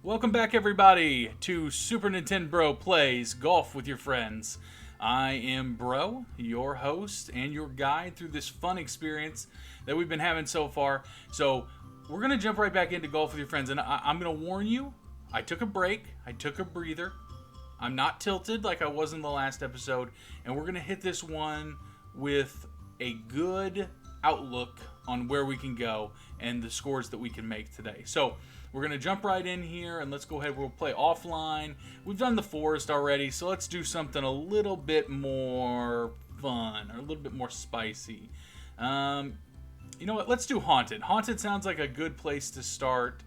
Welcome back, everybody, to SupaNintenbro Plays Golf with Your Friends. I am Bro, your host and your guide through this fun experience that we've been having so far. So we're going to jump right back into Golf with Your Friends, and I'm going to warn you, I took a break, I took a breather. I'm not tilted like I was in the last episode, and we're going to hit this one with a good outlook on where we can go and the scores that we can make today. So we're going to jump right in here, and let's go ahead. We'll play offline. We've done the forest already, so let's do something a little bit more fun or a little bit more spicy. You know what? Let's do haunted. Haunted sounds like a good place to start.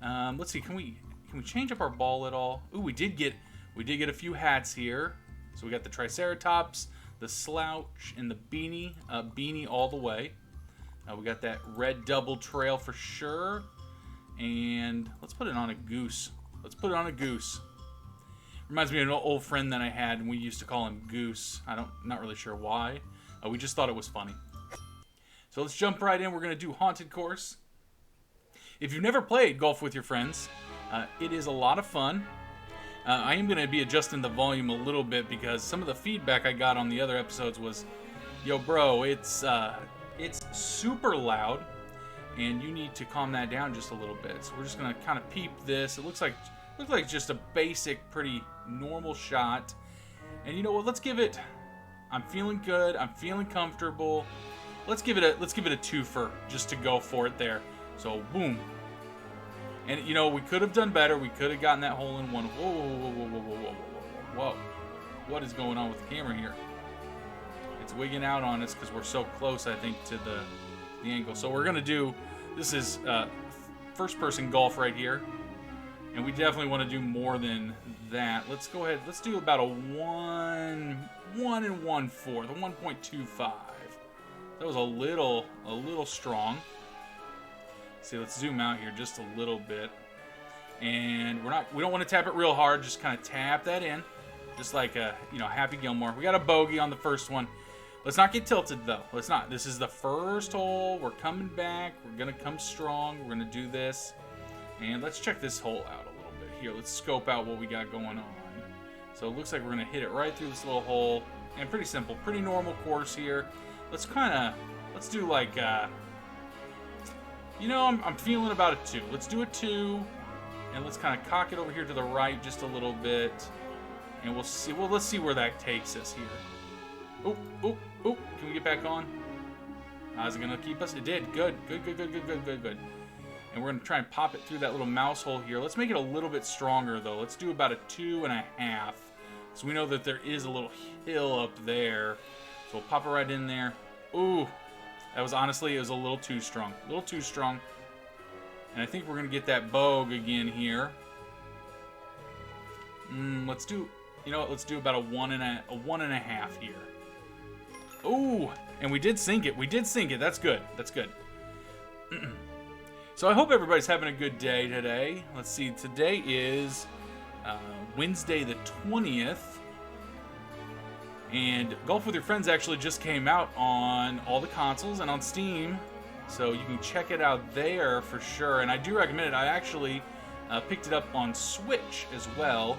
Let's see. Can we change up our ball at all? Ooh, we did get a few hats here. So we got the Triceratops, the slouch, and the beanie. Beanie all the way. We got that red double trail for sure. And let's put it on a goose. Reminds me of an old friend that I had, and we used to call him Goose. Not really sure why. We just thought it was funny. So let's jump right in. We're going to do haunted course. If you've never played Golf with Your Friends, it is a lot of fun. I am going to be adjusting the volume a little bit because some of the feedback I got on the other episodes was, yo, bro, it's super loud. And you need to calm that down just a little bit. So we're just gonna kind of peep this. It looks like just a basic, pretty normal shot. And you know what? Let's give it. I'm feeling good. I'm feeling comfortable. Let's give it a twofer just to go for it there. So boom. And you know we could have done better. We could have gotten that hole in one. Whoa. What is going on with the camera here? It's wigging out on us because we're so close, I think, to the angle. So we're gonna do, this is first person golf right here, and we definitely want to do more than that. Let's go ahead, let's do about a 1 1/4, the 1.25. That was a little strong. See, let's zoom out here just a little bit, and we don't want to tap it real hard, just kind of tap that in, just like Happy Gilmore. We got a bogey on the first one. Let's not get tilted, though. Let's not. This is the first hole. We're coming back. We're going to come strong. We're going to do this. And let's check this hole out a little bit here. Let's scope out what we got going on. So it looks like we're going to hit it right through this little hole. And pretty simple. Pretty normal course here. Let's do like, I'm feeling about a 2. Let's do a 2. And let's kind of cock it over here to the right just a little bit. And we'll see. Well, let's see where that takes us here. Oh, can we get back on? Is it going to keep us? It did. Good. And we're going to try and pop it through that little mouse hole here. Let's make it a little bit stronger, though. Let's do about a 2.5. So we know that there is a little hill up there. So we'll pop it right in there. Ooh, it was a little too strong. And I think we're going to get that bogue again here. Let's do about a 1.5 here. Ooh, and we did sink it. That's good. So I hope everybody's having a good day today. Let's see. Today is Wednesday the 20th. And Golf with Your Friends actually just came out on all the consoles and on Steam. So you can check it out there for sure. And I do recommend it. I actually picked it up on Switch as well.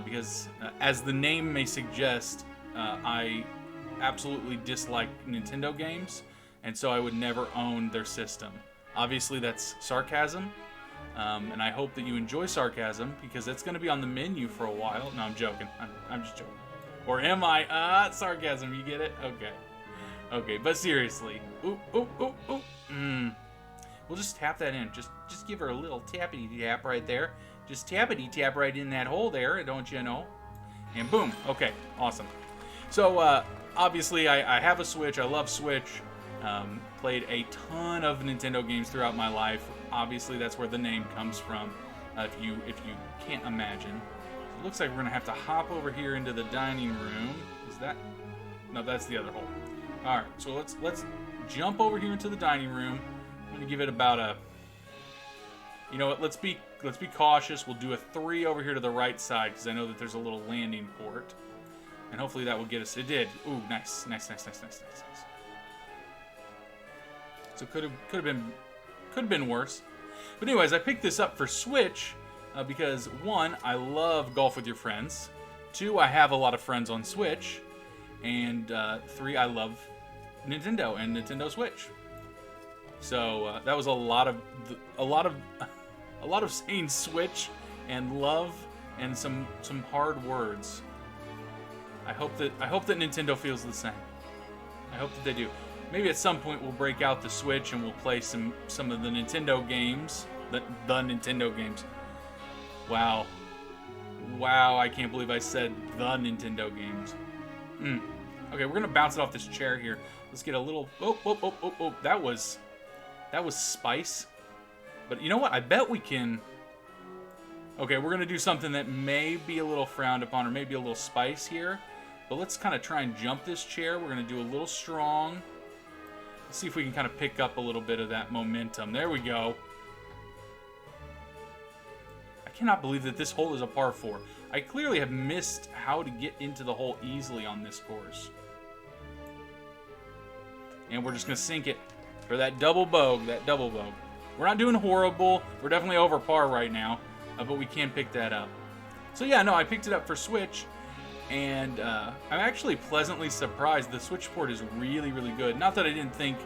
Because as the name may suggest, I absolutely dislike Nintendo games, and so I would never own their system. Obviously, that's sarcasm, and I hope that you enjoy sarcasm because it's going to be on the menu for a while. No, I'm joking. I'm just joking. Or am I? Sarcasm. You get it? Okay. But seriously, ooh. We'll just tap that in. Just give her a little tappity tap right there. Just tappity tap right in that hole there, don't you know? And boom. Okay, awesome. So obviously I have a Switch. I love Switch. Played a ton of Nintendo games throughout my life. Obviously that's where the name comes from. If you can't imagine. So it looks like we're gonna have to hop over here into the dining room. Is that? No, that's the other hole. All right. So let's jump over here into the dining room. I'm gonna give it about a. You know what? Let's be cautious. We'll do a 3 over here to the right side because I know that there's a little landing port, and hopefully that will get us. It did. Ooh, nice. So could have been worse. But anyways, I picked this up for Switch because 1, I love Golf with Your Friends. 2, I have a lot of friends on Switch. And 3, I love Nintendo and Nintendo Switch. So that was a lot of saying Switch and love and some hard words. I hope that Nintendo feels the same. I hope that they do. Maybe at some point we'll break out the Switch and we'll play some of the Nintendo games, the Nintendo games. Wow, I can't believe I said the Nintendo games. Okay, we're gonna bounce it off this chair here. Let's get a little. Oh! That was spice. But you know what? I bet we can. Okay, we're gonna do something that may be a little frowned upon, or maybe a little spice here. But let's kind of try and jump this chair. We're gonna do a little strong. Let's see if we can kind of pick up a little bit of that momentum. There we go. I cannot believe that this hole is a par 4. I clearly have missed how to get into the hole easily on this course. And we're just going to sink it for that double bogue, We're not doing horrible. We're definitely over par right now, but we can pick that up. So yeah, no, I picked it up for Switch, and I'm actually pleasantly surprised. The Switch port is really, really good. Not that I didn't think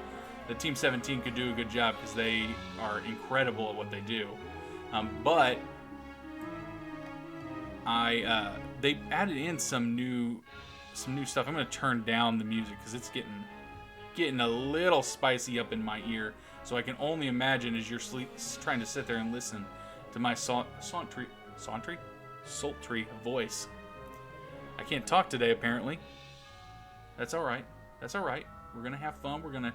the Team 17 could do a good job, because they are incredible at what they do. But they added in some new stuff. I'm going to turn down the music because it's getting a little spicy up in my ear. So I can only imagine as you're trying to sit there and listen to my sultry voice. I can't talk today, apparently. That's all right. We're gonna have fun. We're gonna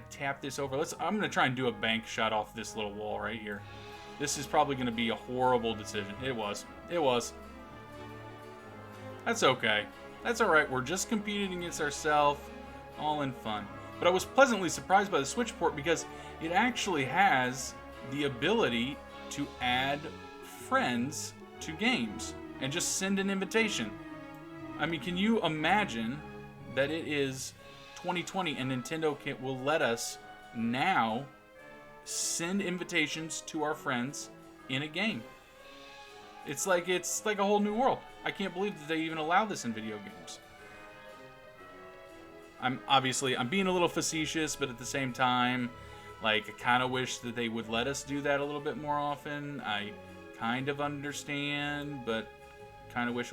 tap this over. I'm gonna try and do a bank shot off this little wall right here. This is probably gonna be a horrible decision. It was. That's okay. That's all right. We're just competing against ourselves, all in fun. But I was pleasantly surprised by the Switch port because it actually has the ability to add friends to games and just send an invitation. I mean, can you imagine that it is 2020 and Nintendo will let us now send invitations to our friends in a game? It's like a whole new world. I can't believe that they even allow this in video games. I'm being a little facetious, but at the same time, like, I kind of wish that they would let us do that a little bit more often. I kind of understand, but kind of wish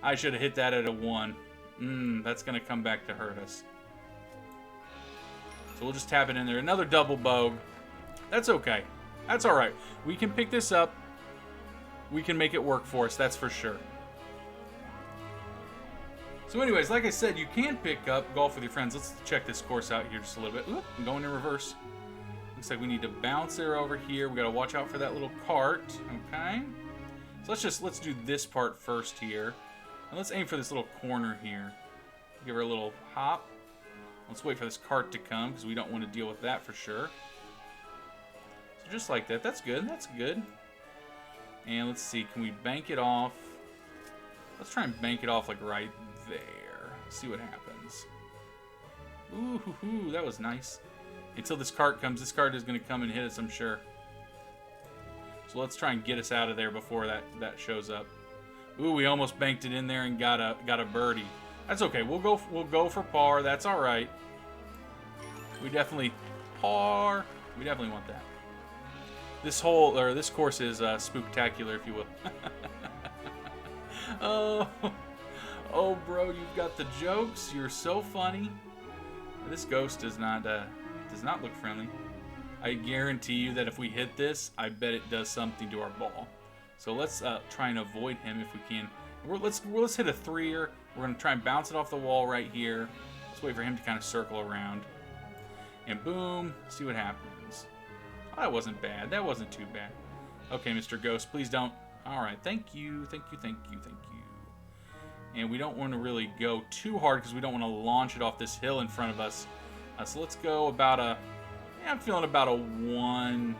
I should have hit that at a 1. That's gonna come back to hurt us. So we'll just tap it in there. Another double bogue. That's okay. That's all right. We can pick this up. We can make it work for us. That's for sure. So anyways, like I said, you can pick up Golf with Your Friends. Let's check this course out here just a little bit. Oop, I'm going in reverse. Looks like we need to bounce her over here. We got to watch out for that little cart. Okay. So let's do this part first here. And let's aim for this little corner here. Give her a little hop. Let's wait for this cart to come because we don't want to deal with that for sure. So just like that. That's good. That's good. And let's see. Can we bank it off? Let's try and bank it off like right there. See what happens. Ooh, that was nice. Until this cart comes. This cart is going to come and hit us, I'm sure. So let's try and get us out of there before that shows up. Ooh, we almost banked it in there and got a birdie. That's okay. We'll go for par. That's all right. We definitely par. We definitely want that. This course is spooktacular, if you will. Oh, bro, you've got the jokes. You're so funny. This ghost does not look friendly. I guarantee you that if we hit this, I bet it does something to our ball. So let's try and avoid him if we can. Let's hit a 3-er. We're gonna try and bounce it off the wall right here. Let's wait for him to kind of circle around. And boom, see what happens. Oh, that wasn't bad. That wasn't too bad. Okay, Mr. Ghost, please don't. All right, thank you. And we don't want to really go too hard because we don't want to launch it off this hill in front of us. So let's go about I'm feeling about a 1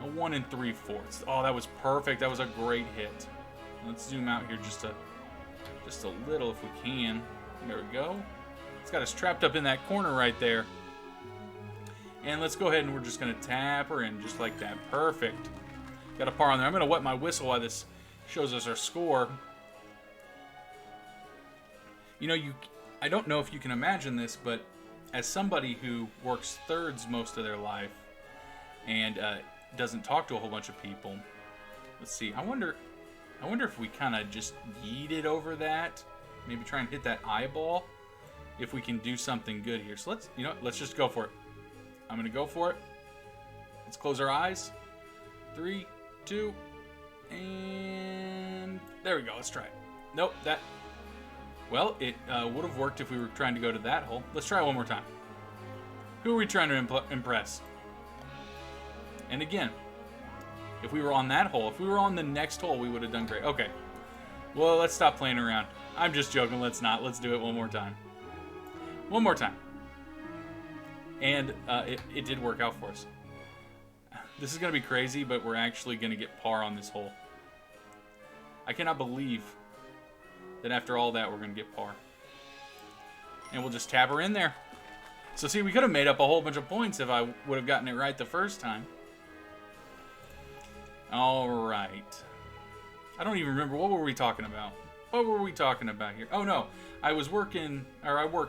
3/4. Oh, that was perfect. That was a great hit. Let's zoom out here just a little if we can. There we go. It's got us trapped up in that corner right there. And let's go ahead and we're just going to tap her in just like that. Perfect. Got a par on there. I'm going to wet my whistle while this shows us our score. You know, I don't know if you can imagine this, but as somebody who works thirds most of their life and doesn't talk to a whole bunch of people, let's see. I wonder if we kind of just yeet it over that. Maybe try and hit that eyeball. If we can do something good here. So let's just go for it. I'm going to go for it. Let's close our eyes. 3, 2, and there we go. Let's try it. Nope, well, it would have worked if we were trying to go to that hole. Let's try it one more time. Who are we trying to impress? And again, if we were on that hole, if we were on the next hole, we would have done great. Okay. Well, let's stop playing around. I'm just joking. Let's not. Let's do it one more time. One more time. And it did work out for us. This is going to be crazy, but we're actually going to get par on this hole. I cannot believe that after all that, we're going to get par. And we'll just tap her in there. So see, we could have made up a whole bunch of points if I would have gotten it right the first time. All right. I don't even remember. What were we talking about? What were we talking about here? Oh, no. I work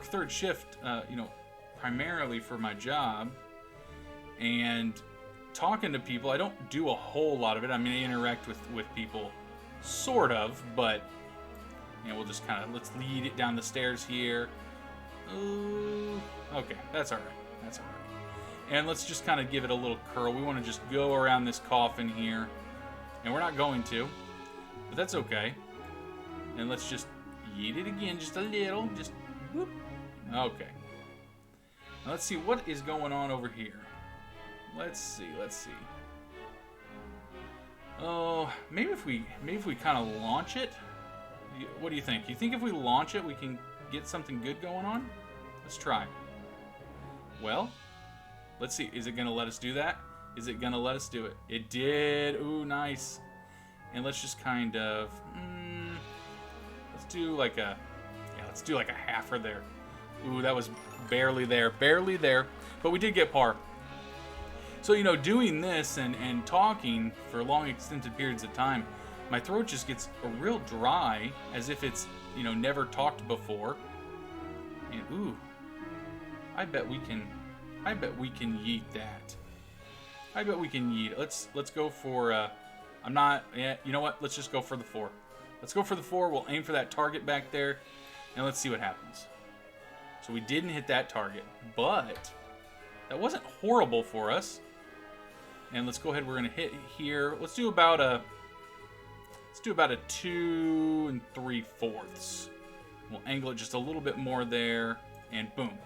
third shift, primarily for my job. And talking to people, I don't do a whole lot of it. I mean, I interact with people, sort of, but we'll just kind of, let's lead it down the stairs here. Ooh, okay, that's all right. That's all right. And let's just kind of give it a little curl. We want to just go around this coffin here. And we're not going to, but that's okay. And let's just yeet it again, just a little, just whoop. Okay. Now let's see what is going on over here. Let's see. Oh, maybe if we kind of launch it. What do you think? You think if we launch it, we can get something good going on? Let's try. Well, let's see. Is it going to let us do that? Is it going to let us do it? It did. Ooh, nice. And let's just kind of... let's do like a halfer there. Ooh, that was barely there. Barely there. But we did get par. So, doing this and talking for long extended periods of time, my throat just gets a real dry, as if it's, never talked before. And, ooh, I bet we can yeet that. I bet we can yeet. Let's go for, you know what? Let's just go for the 4. Let's go for the 4. We'll aim for that target back there, and let's see what happens. So we didn't hit that target, but that wasn't horrible for us. And let's go ahead. We're going to hit here. Let's do about a 2 3/4. We'll angle it just a little bit more there, and boom.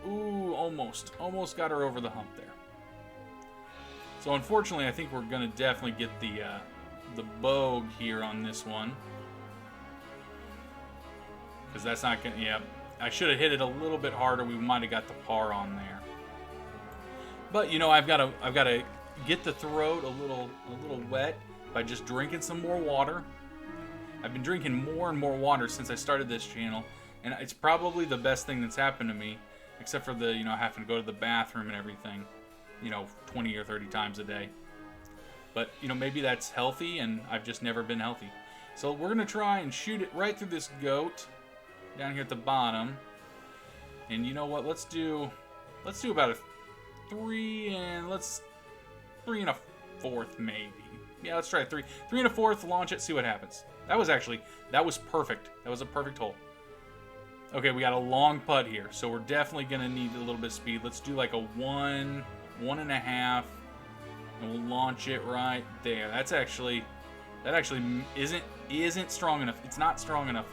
Ooh, almost got her over the hump there. So unfortunately, I think we're going to definitely get the bogue here on this one, because that's not going to. Yeah, I should have hit it a little bit harder. We might have got the par on there. But I've got to get the throat a little wet by just drinking some more water. I've been drinking more and more water since I started this channel, and it's probably the best thing that's happened to me, except for the having to go to the bathroom and everything, 20 or 30 times a day. But maybe that's healthy, and I've just never been healthy. So we're gonna try and shoot it right through this goat down here at the bottom. And you know what? Let's do about a 3 and 3 1/4 maybe. Yeah, let's try 3 1/4. Launch it. See what happens. That was perfect. That was a perfect hole. Okay, we got a long putt here, so we're definitely gonna need a little bit of speed. Let's do like a 1, 1.5, and we'll launch it right there. That actually isn't strong enough. It's not strong enough.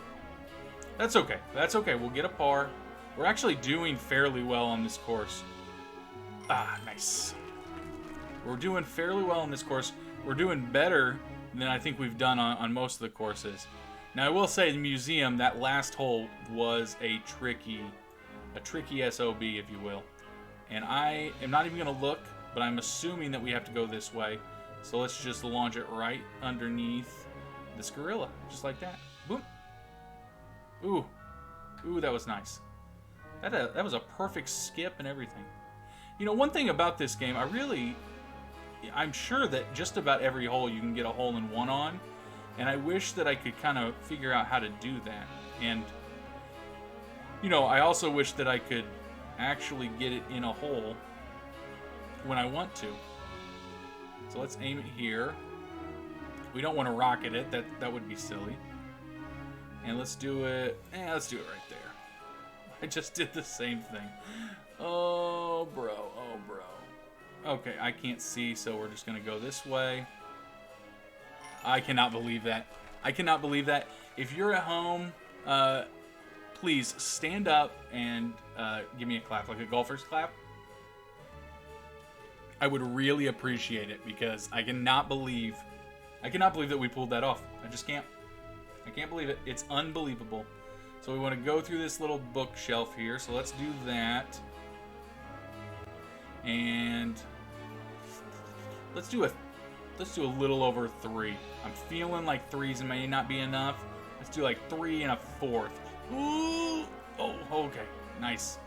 That's okay. That's okay. We'll get a par. We're actually doing fairly well on this course. Ah, nice. We're doing fairly well on this course. We're doing better than I think we've done on most of the courses. Now, I will say the museum, that last hole was a tricky SOB, if you will. And I am not even going to look, but I'm assuming that we have to go this way. So let's just launch it right underneath this gorilla, just like that. Boom. Ooh, that was nice. That was a perfect skip and everything. One thing about this game, I I'm sure that just about every hole you can get a hole-in-one on, and I wish that I could kind of figure out how to do that. And, you know, I also wish that I could actually get it in a hole when I want to. So let's aim it here. We don't want to rocket it. That would be silly. And let's do it. Let's do it right there. I just did the same thing. Oh, bro. Oh, bro. Okay, I can't see, so we're just going to go this way. I cannot believe that. I cannot believe that. If you're at home, please stand up and give me a clap, like a golfer's clap. I would really appreciate it, because I cannot believe that we pulled that off. I just can't. I can't believe it. It's unbelievable. So we want to go through this little bookshelf here. So let's do that. And let's do a little over 3. I'm feeling like 3s may not be enough. Let's do like 3 and a 4th. Ooh! Oh, okay. Nice.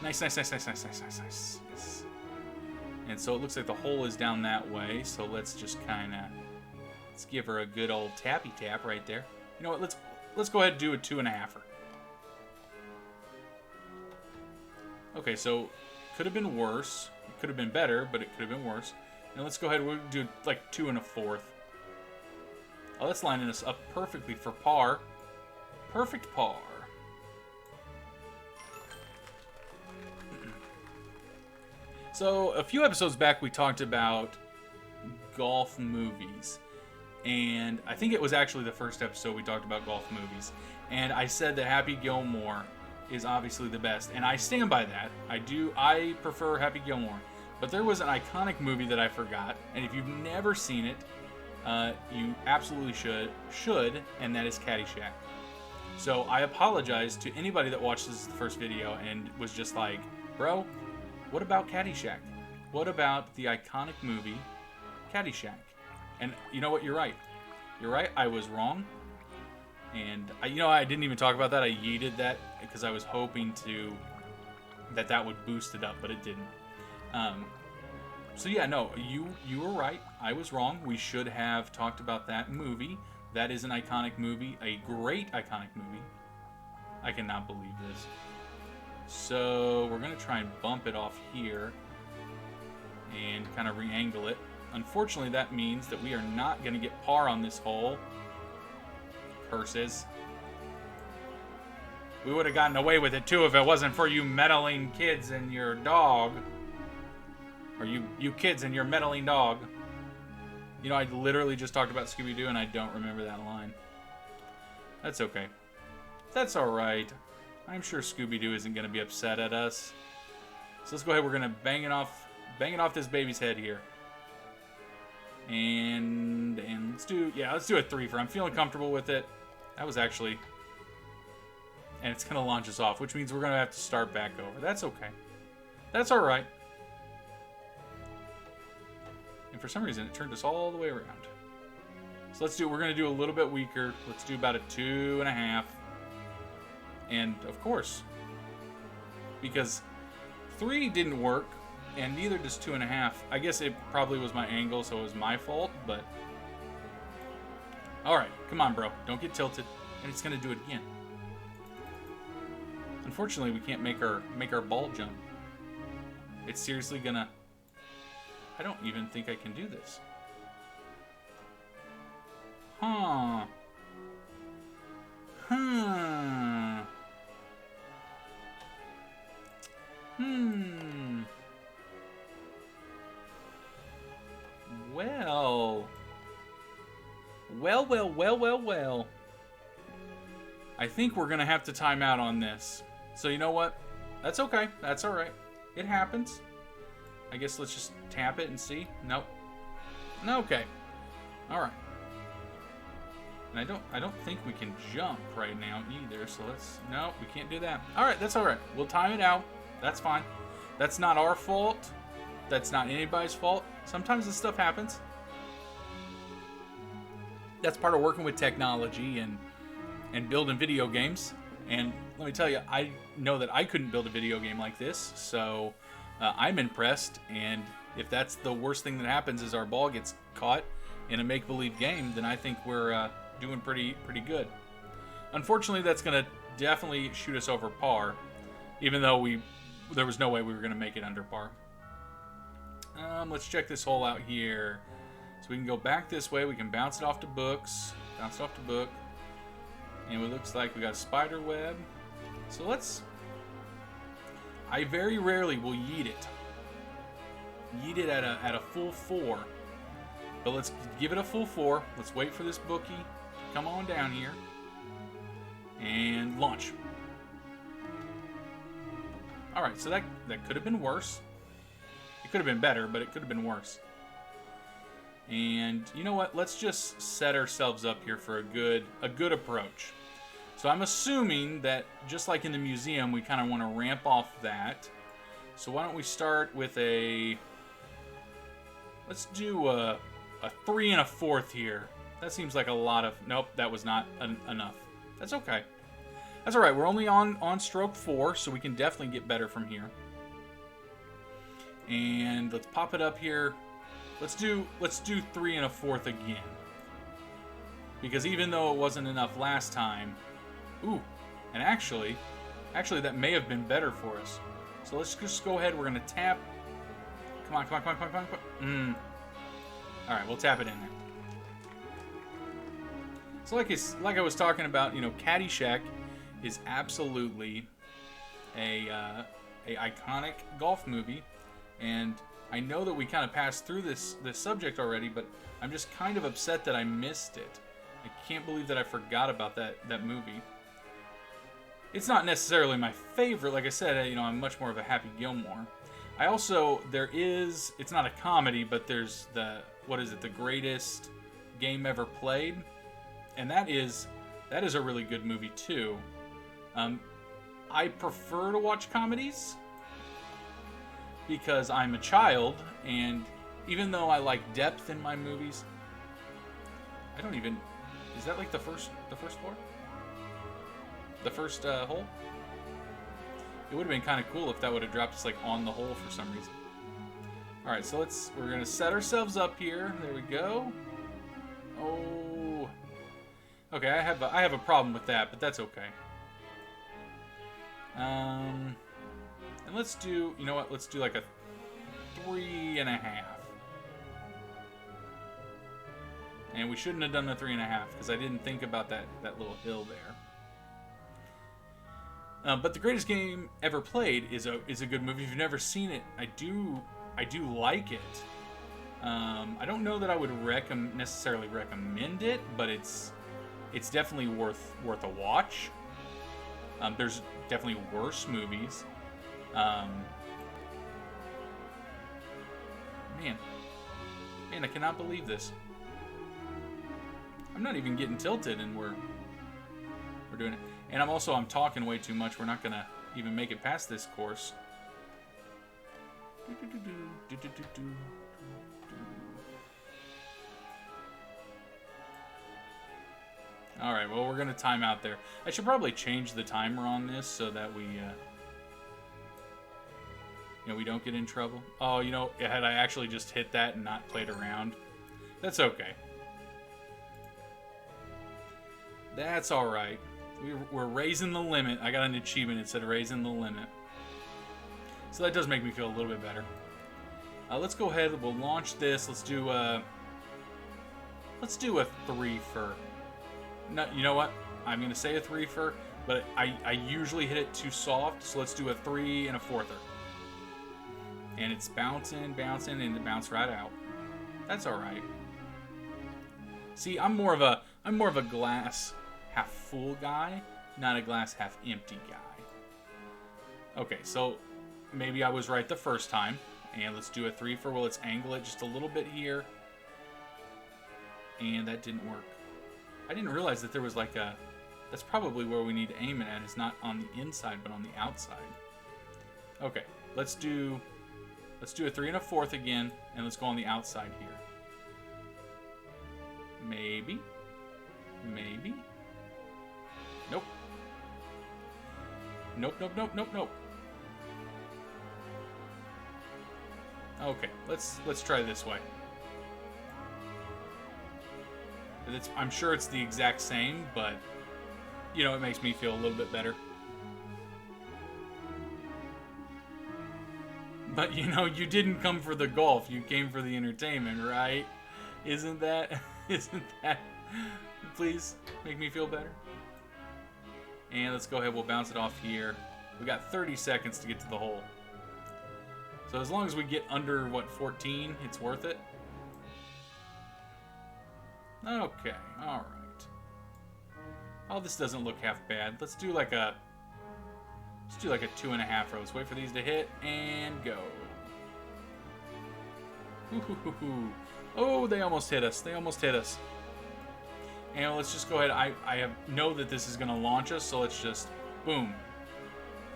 Nice. Yes. And so it looks like the hole is down that way. So let's just kind of, let's give her a good old tappy tap right there. You know what? Let's go ahead and do a 2.5er. Okay, so could have been worse. It could have been better, but it could have been worse. Now let's go ahead and we'll do like 2 1/4. Oh, that's lining us up perfectly for par. Perfect par. So a few episodes back we talked about golf movies. And I think it was actually the first episode we talked about golf movies. And I said that Happy Gilmore is obviously the best. And I stand by that. I prefer Happy Gilmore. But there was an iconic movie that I forgot. And if you've never seen it, you absolutely should, and that is Caddyshack. So I apologize to anybody that watched this first video and was just like, bro, what about Caddyshack? What about the iconic movie Caddyshack? And you know what? You're right. You're right. I was wrong. And I didn't even talk about that. I yeeted that because I was hoping that would boost it up, but it didn't. So yeah, no, you were right. I was wrong. We should have talked about that movie. That is an iconic movie, a great iconic movie. I cannot believe this. So we're gonna try and bump it off here and kind of re-angle it. Unfortunately, that means that we are not going to get par on this hole. Curses. We would have gotten away with it, too, if it wasn't for you meddling kids and your dog. Or you kids and your meddling dog. You know, I literally just talked about Scooby-Doo, and I don't remember that line. That's okay. That's alright. I'm sure Scooby-Doo isn't going to be upset at us. So let's go ahead. We're going to bang it off this baby's head here. And let's do a 3 for. I'm feeling comfortable with it. That was actually, and it's gonna launch us off, which means we're gonna have to start back over. That's okay. That's all right. And for some reason, it turned us all the way around. So we're gonna do a little bit weaker. Let's do about a 2.5. And of course, because 3 didn't work. And neither does 2.5. I guess it probably was my angle, so it was my fault, but... Alright, come on, bro. Don't get tilted. And it's going to do it again. Unfortunately, we can't make our ball jump. It's seriously going to... I don't even think I can do this. Huh. Well. I think we're going to have to time out on this. So you know what? That's okay. That's all right. It happens. I guess let's just tap it and see. Nope. Okay. All right. And I don't think we can jump right now either. So no, we can't do that. All right, that's all right. We'll time it out. That's fine. That's not our fault. That's not anybody's fault. Sometimes this stuff happens. That's part of working with technology and building video games. And let me tell you, I know that I couldn't build a video game like this, so I'm impressed. And If that's the worst thing that happens is our ball gets caught in a make-believe game, then I think we're doing pretty good. Unfortunately, that's going to definitely shoot us over par, even though there was no way we were going to make it under par. Let's check this hole out here. So we can go back this way. We can bounce it off to books. Bounce it off to book. And it looks like we got a spider web. So I very rarely will yeet it. Yeet it at a full 4. But let's give it a full 4. Let's wait for this bookie to come on down here. And launch. Alright, so that could have been worse. It could have been better, but it could have been worse. And you know what? Let's just set ourselves up here for a good approach. So I'm assuming that just like in the museum, we kind of want to ramp off that. So why don't we start with let's do a 3 1/4 here. That seems like a lot of... Nope, that was not enough. That's okay. That's all right. We're only on stroke 4, so we can definitely get better from here. And let's pop it up here. Let's do 3 1/4 again. Because even though it wasn't enough last time... Ooh, and actually that may have been better for us. So let's just go ahead. We're going to tap. Come on. Alright, we'll tap it in there. So like I was talking about, you know, Caddyshack is absolutely a iconic golf movie. And I know that we kind of passed through this subject already, but I'm just kind of upset that I missed it. I can't believe that I forgot about that movie. It's not necessarily my favorite. Like I said, you know, I'm much more of a Happy Gilmore. I also, it's not a comedy, but there's the greatest game ever played. And that is a really good movie too. I prefer to watch comedies because I'm a child, and even though I like depth in my movies, I don't even... Is that like the first floor? The first hole? It would have been kind of cool if that would have dropped us like on the hole for some reason. Alright, so we're going to set ourselves up here. There we go. Oh. Okay, I have a problem with that, but that's okay. And let's do, you know what? Let's do like a 3 1/2. And we shouldn't have done the 3 1/2 because I didn't think about that little hill there. But The Greatest Game Ever Played is a good movie. If you've never seen it, I do like it. I don't know that I would necessarily recommend it, but it's definitely worth a watch. There's definitely worse movies. Man, I cannot believe this. I'm not even getting tilted, and we're doing it. And I'm talking way too much. We're not gonna even make it past this course. All right. Well, we're gonna time out there. I should probably change the timer on this so that we don't get in trouble. Oh, had I actually just hit that and not played around, that's okay. That's all right. We're raising the limit. I got an achievement. It said raising the limit. So that does make me feel a little bit better. Let's go ahead. We'll launch this. Let's do a 3 for... No, you know what? I'm going to say a 3 for, but I usually hit it too soft, so let's do a 3 1/4. And it's bouncing, and it bounced right out. That's all right. See, I'm more of a glass half full guy, not a glass half empty guy. Okay, so maybe I was right the first time. And let's do a 3 for, well, let's angle it just a little bit here. And that didn't work. I didn't realize that there was like that's probably where we need to aim it at. It's not on the inside, but on the outside. Okay, let's do a 3 1/4 again, and let's go on the outside here. Maybe. Nope. Okay, let's try this way. I'm sure it's the exact same, but you know, it makes me feel a little bit better. But you know, you didn't come for the golf, you came for the entertainment, right? Isn't that please make me feel better? And let's go ahead, we'll bounce it off here. We got 30 seconds to get to the hole. So as long as we get under, what, 14, it's worth it. Okay, alright. Oh, this doesn't look half bad. Let's do like a 2.5 row. Let's wait for these to hit and go. Oh, they almost hit us. They almost hit us. And let's just go ahead. I know that this is going to launch us, so let's just boom.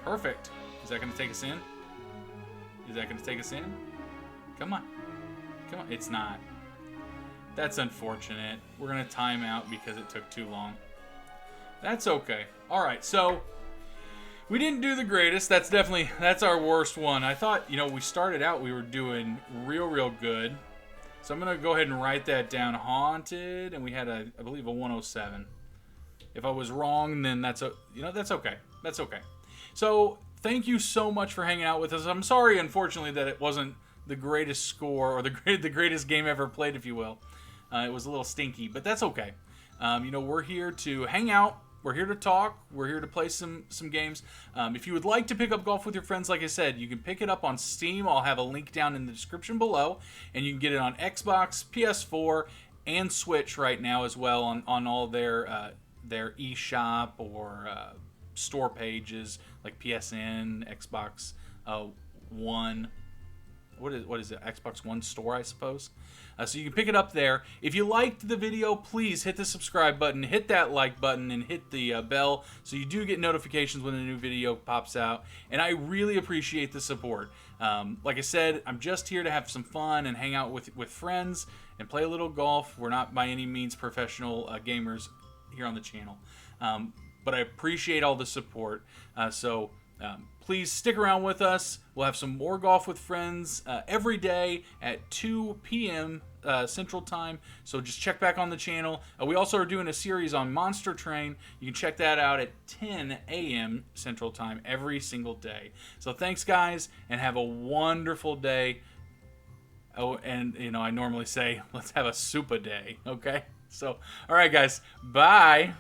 Perfect. Is that going to take us in? Is that going to take us in? Come on. Come on. It's not. That's unfortunate. We're going to time out because it took too long. That's okay. All right, so we didn't do the greatest. That's our worst one. I thought, you know, we started out, we were doing real good. So I'm going to go ahead and write that down. Haunted, and we had I believe a 107. If I was wrong, then that's okay. That's okay. So thank you so much for hanging out with us. I'm sorry, unfortunately, that it wasn't the greatest score or the greatest game ever played, if you will. It was a little stinky, but that's okay. You know, we're here to hang out. We're here to talk. We're here to play some games. If you would like to pick up Golf with Your Friends, like I said, you can pick it up on Steam. I'll have a link down in the description below. And you can get it on Xbox, PS4, and Switch right now as well on all their eShop or store pages like PSN, Xbox One. What is it? Xbox One store, I suppose. So you can pick it up there. If you liked the video, please hit the subscribe button, hit that like button, and hit the bell so you do get notifications when a new video pops out. And I really appreciate the support. Like I said, I'm just here to have some fun and hang out with friends and play a little golf. We're not by any means professional gamers here on the channel. But I appreciate all the support. Please stick around with us. We'll have some more Golf with Friends every day at 2 p.m. Central Time. So just check back on the channel. We also are doing a series on Monster Train. You can check that out at 10 a.m. Central Time every single day. So thanks, guys, and have a wonderful day. Oh, and, you know, I normally say, let's have a super day, okay? So, all right, guys. Bye.